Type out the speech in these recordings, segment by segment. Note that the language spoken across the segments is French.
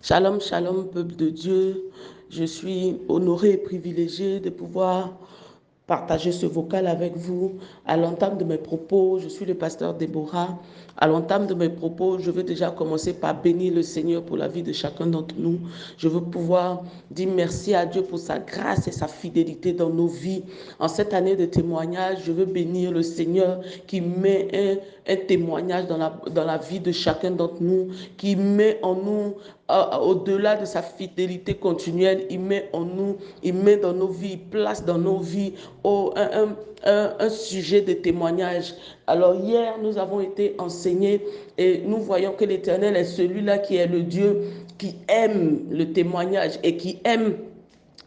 Shalom, shalom, peuple de Dieu. Je suis honoré et privilégié de pouvoir partager ce vocal avec vous. À l'entame de mes propos, je suis le pasteur Déborah. À l'entame de mes propos, je veux déjà commencer par bénir le Seigneur pour la vie de chacun d'entre nous. Je veux pouvoir dire merci à Dieu pour sa grâce et sa fidélité dans nos vies. En cette année de témoignage, je veux bénir le Seigneur qui met un témoignage dans la vie de chacun d'entre nous, qui met en nous au-delà de sa fidélité continuelle, il met en nous, il met dans nos vies, il place dans nos vies un sujet de témoignage. Alors hier, nous avons été enseignés et nous voyons que l'Éternel est celui-là qui est le Dieu qui aime le témoignage et qui aime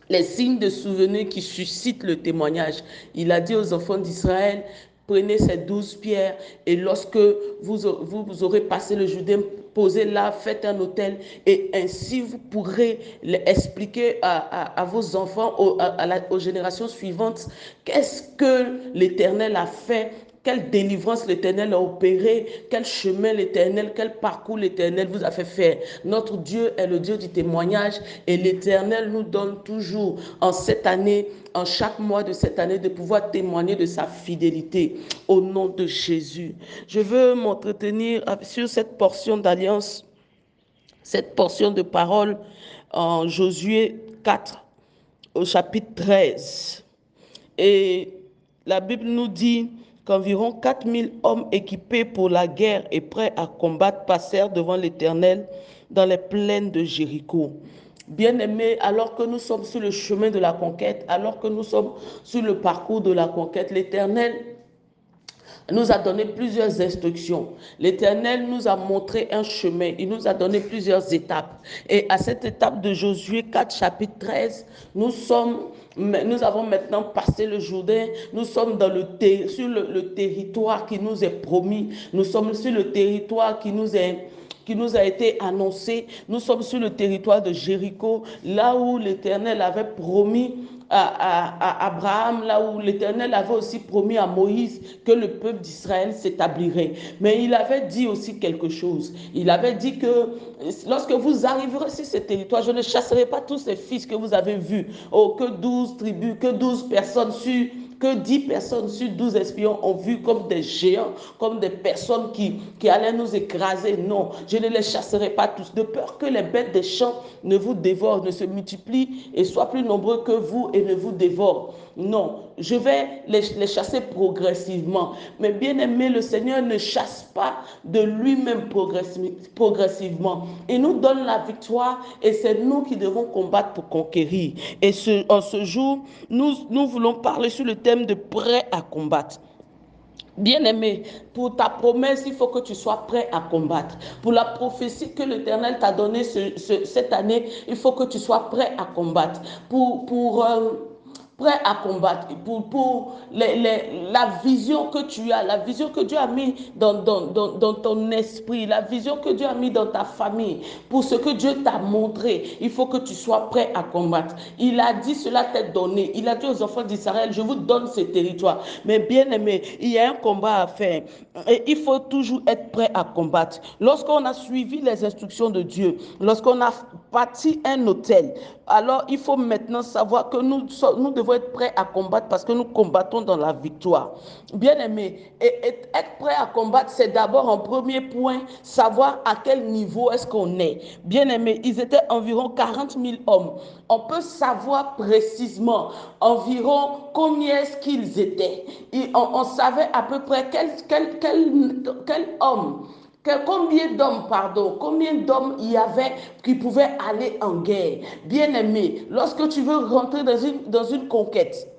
les signes de souvenir qui suscitent le témoignage. Il a dit aux enfants d'Israël, prenez ces 12 pierres et lorsque vous aurez passé le Jourdain, posez là, faites un autel et ainsi vous pourrez expliquer à vos enfants, aux générations suivantes, qu'est-ce que l'Éternel a fait, quelle délivrance l'Éternel a opérée, quel chemin l'Éternel, quel parcours l'Éternel vous a fait faire. Notre Dieu est le Dieu du témoignage et l'Éternel nous donne toujours en cette année, en chaque mois de cette année, de pouvoir témoigner de sa fidélité au nom de Jésus. Je veux m'entretenir sur cette portion d'alliance, cette portion de parole en Josué 4 au chapitre 13. Et la Bible nous dit qu'environ 4000 hommes équipés pour la guerre et prêts à combattre passèrent devant l'Éternel dans les plaines de Jéricho. Bien-aimés, alors que nous sommes sur le chemin de la conquête, alors que nous sommes sur le parcours de la conquête, l'Éternel nous a donné plusieurs instructions. L'Éternel nous a montré un chemin. Il nous a donné plusieurs étapes. Et à cette étape de Josué 4, chapitre 13, nous avons maintenant passé le Jourdain. Nous sommes sur le territoire qui nous est promis. Nous sommes sur le territoire qui nous a été annoncé. Nous sommes sur le territoire de Jéricho, là où l'Éternel avait promis à Abraham, là où l'Éternel avait aussi promis à Moïse que le peuple d'Israël s'établirait. Mais il avait dit aussi quelque chose. Il avait dit que lorsque vous arriverez sur ce territoire, je ne chasserai pas tous ces fils que vous avez vus, que 12 tribus, que 12 personnes que 10 personnes sur 12 espions ont vu comme des géants, comme des personnes qui allaient nous écraser. Non, je ne les chasserai pas tous, de peur que les bêtes des champs ne vous dévorent, ne se multiplient et soient plus nombreux que vous et ne vous dévorent. Non, je vais les chasser progressivement. Mais bien aimé, le Seigneur ne chasse pas de lui-même progressivement. Il nous donne la victoire et c'est nous qui devons combattre pour conquérir. Et en ce jour, nous voulons parler sur le thème de prêt à combattre. Bien-aimé, pour ta promesse, il faut que tu sois prêt à combattre. Pour la prophétie que l'Éternel t'a donnée cette année, il faut que tu sois prêt à combattre. Prêt à combattre, pour la vision que tu as, la vision que Dieu a mis dans ton esprit, la vision que Dieu a mis dans ta famille, pour ce que Dieu t'a montré, il faut que tu sois prêt à combattre. Il a dit, cela t'est donné. Il a dit aux enfants d'Israël, je vous donne ce territoire. Mais bien aimé, il y a un combat à faire. Et il faut toujours être prêt à combattre. Lorsqu'on a suivi les instructions de Dieu, lorsqu'on a bâti un hôtel, alors il faut maintenant savoir que nous devons être prêts à combattre parce que nous combattons dans la victoire. Bien aimé, et être prêt à combattre, c'est d'abord en premier point savoir à quel niveau est-ce qu'on est. Bien aimé, ils étaient environ 40 000 hommes. On peut savoir précisément environ combien est-ce qu'ils étaient. On savait à peu près quel homme, combien d'hommes il y avait qui pouvaient aller en guerre. Bien aimé, lorsque tu veux rentrer dans une conquête,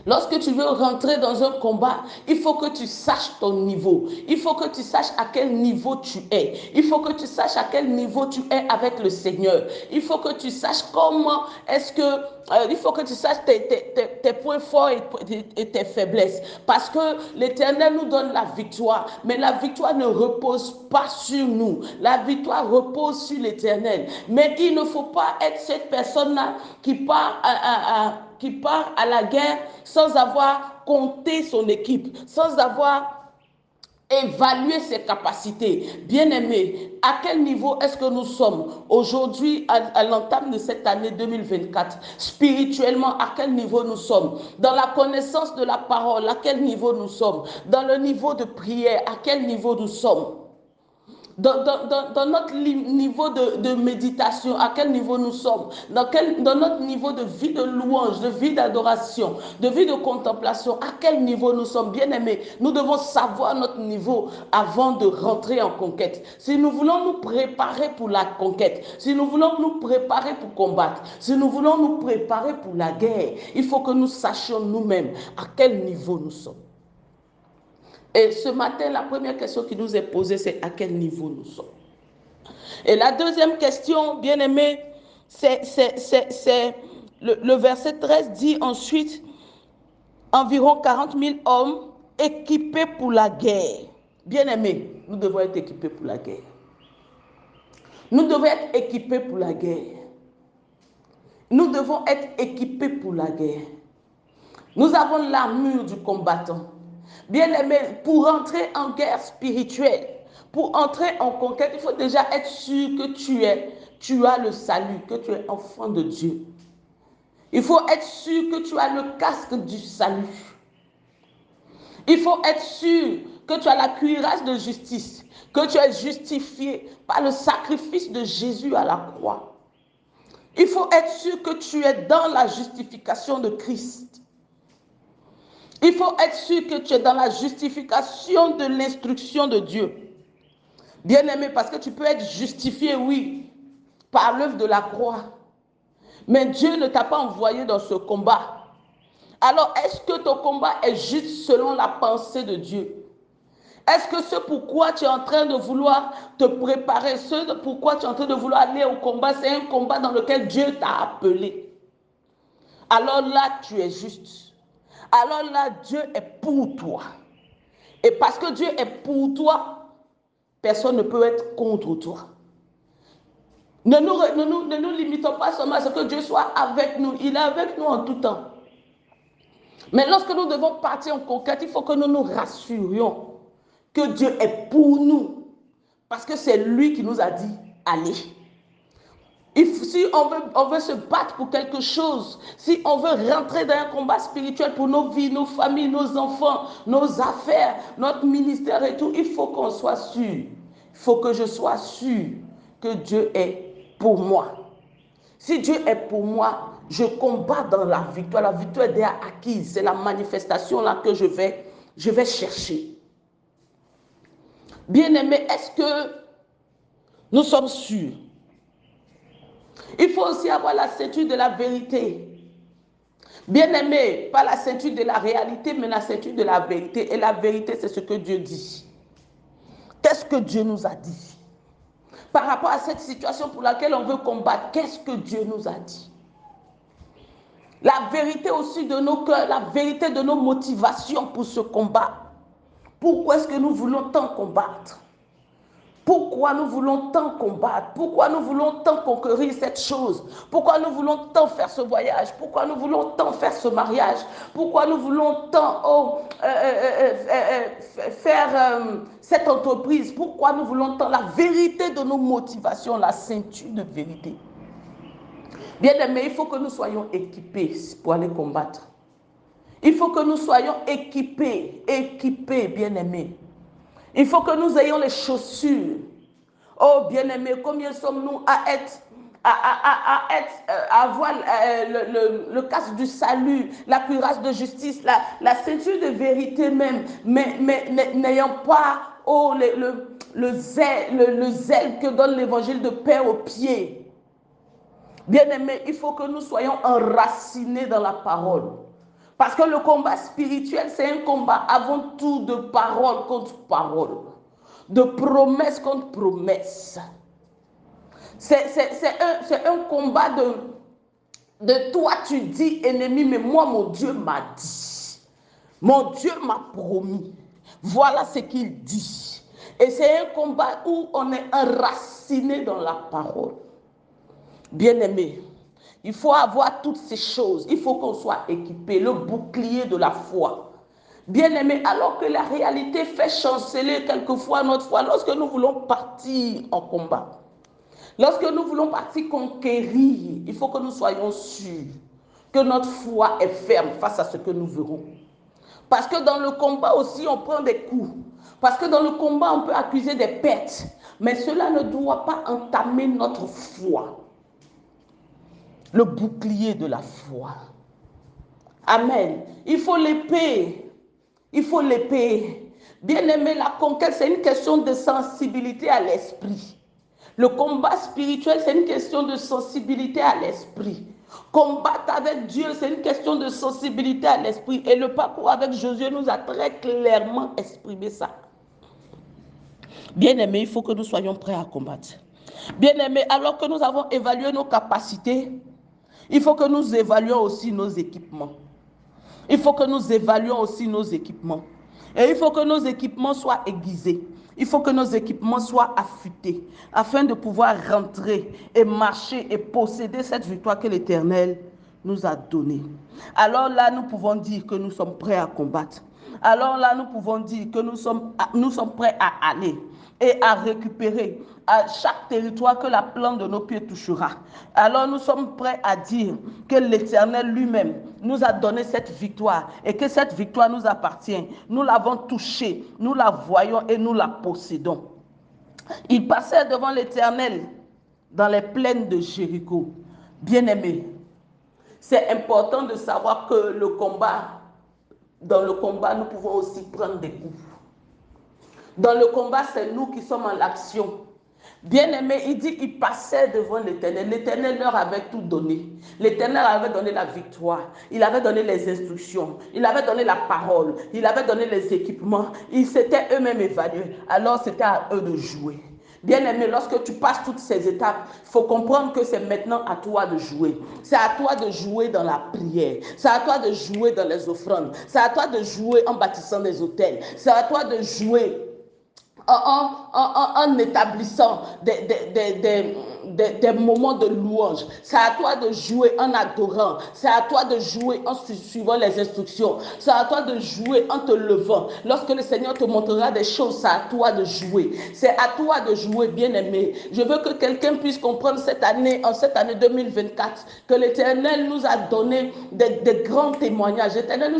lorsque tu veux rentrer dans un combat, il faut que tu saches ton niveau. Il faut que tu saches à quel niveau tu es. Il faut que tu saches à quel niveau tu es avec le Seigneur. Il faut que tu saches comment est-ce que... il faut que tu saches tes points forts et tes faiblesses. Parce que l'Éternel nous donne la victoire. Mais la victoire ne repose pas sur nous. La victoire repose sur l'Éternel. Mais il ne faut pas être cette personne-là qui part à la guerre sans avoir compté son équipe, sans avoir évaluer ses capacités. Bien-aimés, à quel niveau est-ce que nous sommes aujourd'hui à l'entame de cette année 2024? Spirituellement, à quel niveau nous sommes? Dans la connaissance de la parole, à quel niveau nous sommes? Dans le niveau de prière, à quel niveau nous sommes? Dans notre niveau de méditation, à quel niveau nous sommes, dans notre niveau de vie de louange, de vie d'adoration, de vie de contemplation, à quel niveau nous sommes, bien-aimés. Nous devons savoir notre niveau avant de rentrer en conquête. Si nous voulons nous préparer pour la conquête, si nous voulons nous préparer pour combattre, si nous voulons nous préparer pour la guerre, il faut que nous sachions nous-mêmes à quel niveau nous sommes. Et ce matin, la première question qui nous est posée, c'est à quel niveau nous sommes. Et la deuxième question, bien aimé, c'est le verset 13 dit ensuite, environ 40 000 hommes équipés pour la guerre. Bien aimé, nous devons être équipés pour la guerre. Nous devons être équipés pour la guerre. Nous devons être équipés pour la guerre. Nous avons l'armure du combattant. Bien-aimé, pour entrer en guerre spirituelle, pour entrer en conquête, il faut déjà être sûr que tu as le salut, que tu es enfant de Dieu. Il faut être sûr que tu as le casque du salut. Il faut être sûr que tu as la cuirasse de justice, que tu es justifié par le sacrifice de Jésus à la croix. Il faut être sûr que tu es dans la justification de Christ. Il faut être sûr que tu es dans la justification de l'instruction de Dieu. Bien-aimé, parce que tu peux être justifié, oui, par l'œuvre de la croix. Mais Dieu ne t'a pas envoyé dans ce combat. Alors, est-ce que ton combat est juste selon la pensée de Dieu? Est-ce que ce pourquoi tu es en train de vouloir te préparer, ce pourquoi tu es en train de vouloir aller au combat, c'est un combat dans lequel Dieu t'a appelé? Alors là, tu es juste. Alors là, Dieu est pour toi. Et parce que Dieu est pour toi, personne ne peut être contre toi. Ne nous limitons pas seulement à ce que Dieu soit avec nous. Il est avec nous en tout temps. Mais lorsque nous devons partir en conquête, il faut que nous nous rassurions que Dieu est pour nous. Parce que c'est lui qui nous a dit, allez. Si on veut se battre pour quelque chose, si on veut rentrer dans un combat spirituel pour nos vies, nos familles, nos enfants, nos affaires, notre ministère et tout, il faut qu'on soit sûr. Il faut que je sois sûr que Dieu est pour moi. Si Dieu est pour moi, je combats dans la victoire. La victoire est déjà acquise. C'est la manifestation là que je vais chercher. Bien-aimés, est-ce que nous sommes sûrs? Il faut aussi avoir la ceinture de la vérité. Bien-aimé, pas la ceinture de la réalité, mais la ceinture de la vérité. Et la vérité, c'est ce que Dieu dit. Qu'est-ce que Dieu nous a dit? Par rapport à cette situation pour laquelle on veut combattre, qu'est-ce que Dieu nous a dit? La vérité aussi de nos cœurs, la vérité de nos motivations pour ce combat. Pourquoi est-ce que nous voulons tant combattre? Pourquoi nous voulons tant combattre? Pourquoi nous voulons tant conquérir cette chose? Pourquoi nous voulons tant faire ce voyage? Pourquoi nous voulons tant faire ce mariage? Pourquoi nous voulons tant faire cette entreprise? Pourquoi nous voulons tant? La vérité de nos motivations, la ceinture de vérité. Bien aimé, il faut que nous soyons équipés pour aller combattre. Il faut que nous soyons équipés, bien aimés. Il faut que nous ayons les chaussures. Oh, bien-aimés, combien sommes-nous à avoir le casque du salut, la cuirasse de justice, la ceinture de vérité même, mais n'ayant pas le zèle que donne l'évangile de paix aux pieds. Bien-aimés, il faut que nous soyons enracinés dans la parole. Parce que le combat spirituel, c'est un combat avant tout de parole contre parole, de promesse contre promesse. C'est un combat de toi tu dis ennemi, mais moi mon Dieu m'a dit. Mon Dieu m'a promis. Voilà ce qu'il dit. Et c'est un combat où on est enraciné dans la parole. Bien-aimé, il faut avoir toutes ces choses. Il faut qu'on soit équipé. Le bouclier de la foi. Bien-aimés, alors que la réalité fait chanceler quelquefois notre foi, lorsque nous voulons partir en combat, lorsque nous voulons partir conquérir, il faut que nous soyons sûrs que notre foi est ferme face à ce que nous verrons. Parce que dans le combat aussi, on prend des coups. Parce que dans le combat, on peut accuser des pertes. Mais cela ne doit pas entamer notre foi. Le bouclier de la foi. Amen. Il faut l'épée. Il faut l'épée. Bien-aimé, la conquête, c'est une question de sensibilité à l'esprit. Le combat spirituel, c'est une question de sensibilité à l'esprit. Combattre avec Dieu, c'est une question de sensibilité à l'esprit. Et le parcours avec Josué nous a très clairement exprimé ça. Bien-aimés, il faut que nous soyons prêts à combattre. Bien-aimés, alors que nous avons évalué nos capacités, il faut que nous évaluions aussi nos équipements. Il faut que nous évaluions aussi nos équipements. Et il faut que nos équipements soient aiguisés. Il faut que nos équipements soient affûtés afin de pouvoir rentrer et marcher et posséder cette victoire que l'Éternel nous a donnée. Alors là, nous pouvons dire que nous sommes prêts à combattre. Alors là, nous pouvons dire que nous sommes prêts à aller et à récupérer à chaque territoire que la plante de nos pieds touchera. Alors nous sommes prêts à dire que l'Éternel lui-même nous a donné cette victoire et que cette victoire nous appartient. Nous l'avons touchée, nous la voyons et nous la possédons. Il passait devant l'Éternel dans les plaines de Jéricho. Bien-aimés, c'est important de savoir que dans le combat, nous pouvons aussi prendre des coups. Dans le combat, c'est nous qui sommes en l'action. Bien-aimé, il dit qu'il passait devant l'Éternel. L'Éternel leur avait tout donné. L'Éternel avait donné la victoire. Il avait donné les instructions. Il avait donné la parole. Il avait donné les équipements. Ils s'étaient eux-mêmes évalués. Alors, c'était à eux de jouer. Bien-aimé, lorsque tu passes toutes ces étapes, il faut comprendre que c'est maintenant à toi de jouer. C'est à toi de jouer dans la prière. C'est à toi de jouer dans les offrandes. C'est à toi de jouer en bâtissant des hôtels. C'est à toi de jouer en établissant des moments de louange. C'est à toi de jouer en adorant. C'est à toi de jouer en suivant les instructions. C'est à toi de jouer en te levant. Lorsque le Seigneur te montrera des choses, c'est à toi de jouer. C'est à toi de jouer, bien-aimé. Je veux que quelqu'un puisse comprendre en cette année 2024, que l'Éternel nous a donné des grands témoignages. L'Éternel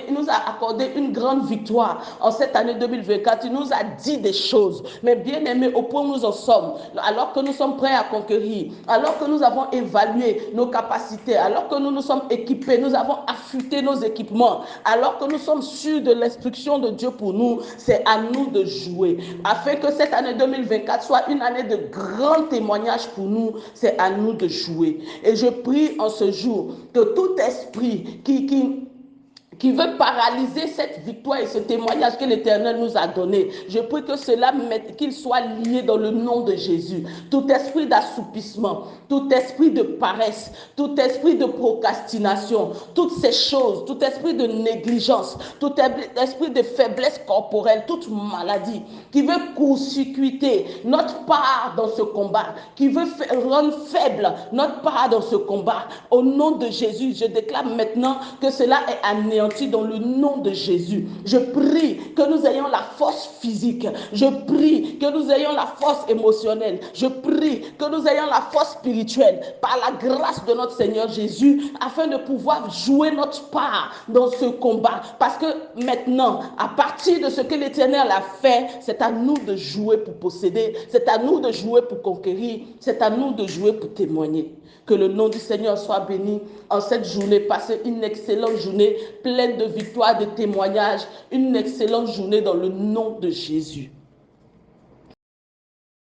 il nous a accordé une grande victoire en cette année 2024. Il nous a dit des choses. Mais bien aimé, au point où nous en sommes, alors que nous sommes prêts à conquérir, alors que nous avons évalué nos capacités, alors que nous nous sommes équipés, nous avons affûté nos équipements, alors que nous sommes sûrs de l'instruction de Dieu pour nous, c'est à nous de jouer. Afin que cette année 2024 soit une année de grands témoignages pour nous, c'est à nous de jouer. Et je prie en ce jour que tout esprit qui veut paralyser cette victoire et ce témoignage que l'Éternel nous a donné. Je prie que qu'il soit lié dans le nom de Jésus. Tout esprit d'assoupissement, tout esprit de paresse, tout esprit de procrastination, toutes ces choses, tout esprit de négligence, tout esprit de faiblesse corporelle, toute maladie qui veut court-circuiter notre part dans ce combat, qui veut rendre faible notre part dans ce combat. Au nom de Jésus, je déclare maintenant que cela est anéanti dans le nom de Jésus. Je prie que nous ayons la force physique. Je prie que nous ayons la force émotionnelle. Je prie que nous ayons la force spirituelle par la grâce de notre Seigneur Jésus afin de pouvoir jouer notre part dans ce combat. Parce que maintenant, à partir de ce que l'Éternel a fait, c'est à nous de jouer pour posséder. C'est à nous de jouer pour conquérir. C'est à nous de jouer pour témoigner. Que le nom du Seigneur soit béni en cette journée. Passez une excellente journée pleine de victoires, de témoignages. Une excellente journée dans le nom de Jésus.